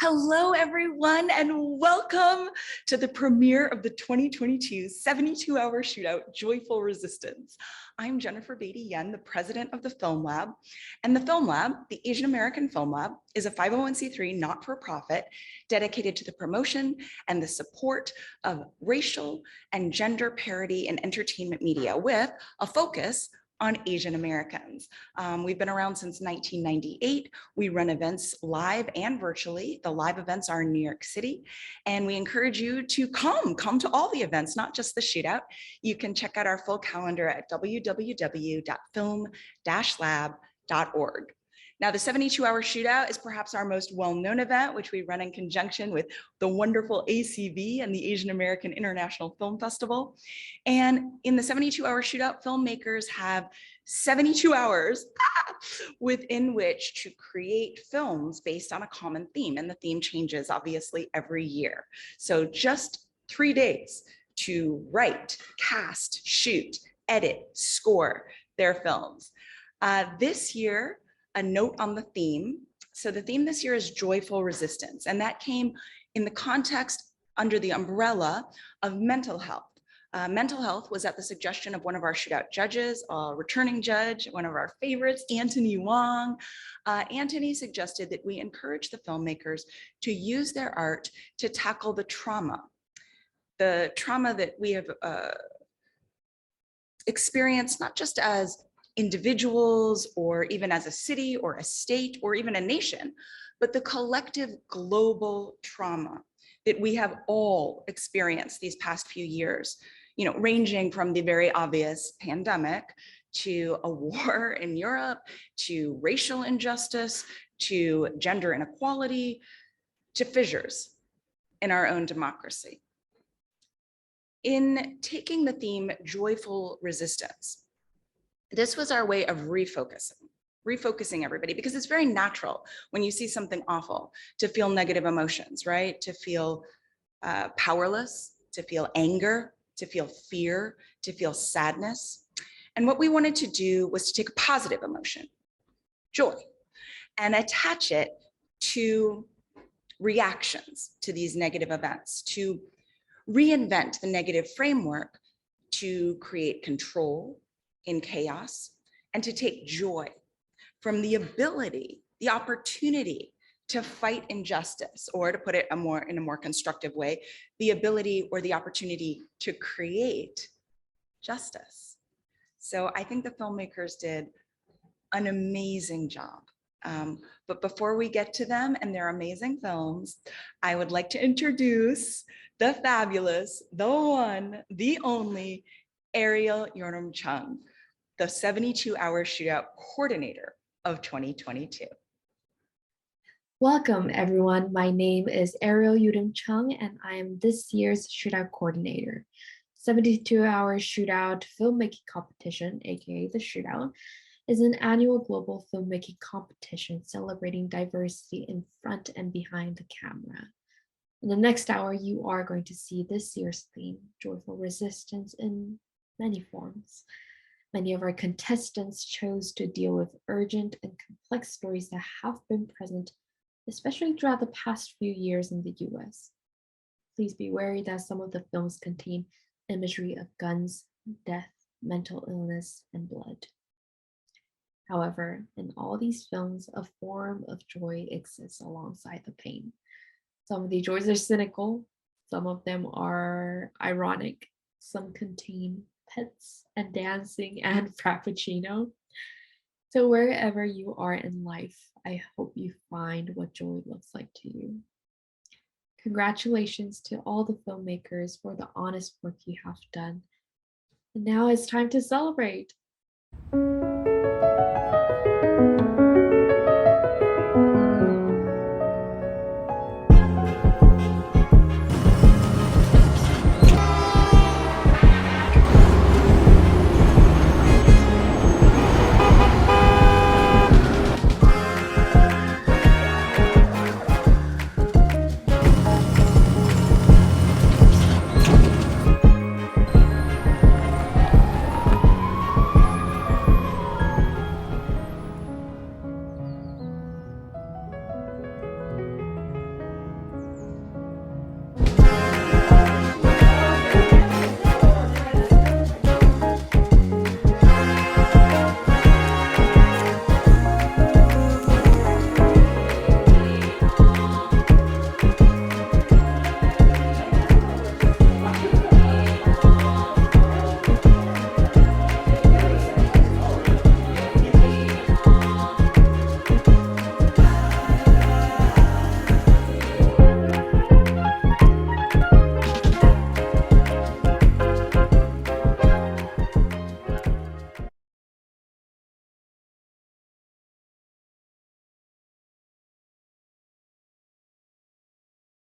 Hello, everyone, and welcome to the premiere of the 2022 72-Hour Shootout, Joyful Resistance. I'm Jennifer Betit Yen, the president of the Film Lab. And the Film Lab, the Asian American Film Lab, is a 501c3 not-for-profit dedicated to the promotion and the support of racial and gender parity in entertainment media with a focus on Asian Americans. We've been around since 1998. We run events live and virtually. The live events are in New York City, and we encourage you to come to all the events, not just the shootout. You can check out our full calendar at www.film-lab.org. Now, the 72-Hour Shootout is perhaps our most well-known event, which we run in conjunction with the wonderful ACV and the Asian American International Film Festival. And in the 72-Hour Shootout, filmmakers have 72 hours within which to create films based on a common theme. And the theme changes, obviously, every year. So just 3 days to write, cast, shoot, edit, score their films. This year, a note on the theme. So the theme this year is Joyful Resistance, and that came in the context under the umbrella of mental health. Mental health was at the suggestion of one of our shootout judges, a returning judge, one of our favorites, Anthony Wong. Anthony suggested that we encourage the filmmakers to use their art to tackle the trauma that we have experienced, not just as individuals or even as a city or a state or even a nation, but the collective global trauma that we have all experienced these past few years, ranging from the very obvious pandemic to a war in Europe, to racial injustice, to gender inequality, to fissures in our own democracy. In taking the theme Joyful Resistance, this was our way of refocusing everybody, because it's very natural when you see something awful to feel negative emotions, right? To feel powerless, to feel anger, to feel fear, to feel sadness. And what we wanted to do was to take a positive emotion, joy, and attach it to reactions to these negative events, to reinvent the negative framework to create control in chaos, and to take joy from the ability, the opportunity to fight injustice, or to put it in a more constructive way, the ability or the opportunity to create justice. So I think the filmmakers did an amazing job. But before we get to them and their amazing films, I would like to introduce the fabulous, the one, the only Ariel Chung, the 72-Hour Shootout coordinator of 2022. Welcome, everyone. My name is Ariel Chung, and I am this year's Shootout coordinator. 72-Hour Shootout filmmaking competition, aka the Shootout, is an annual global filmmaking competition celebrating diversity in front and behind the camera. In the next hour, you are going to see this year's theme, Joyful Resistance, in many forms. Many of our contestants chose to deal with urgent and complex stories that have been present, especially throughout the past few years in the US. Please be wary that some of the films contain imagery of guns, death, mental illness, and blood. However, in all these films, a form of joy exists alongside the pain. Some of the joys are cynical, some of them are ironic, some contain pets and dancing and frappuccino. So wherever you are in life, I hope you find what joy looks like to you. Congratulations to all the filmmakers for the honest work you have done. And now it's time to celebrate.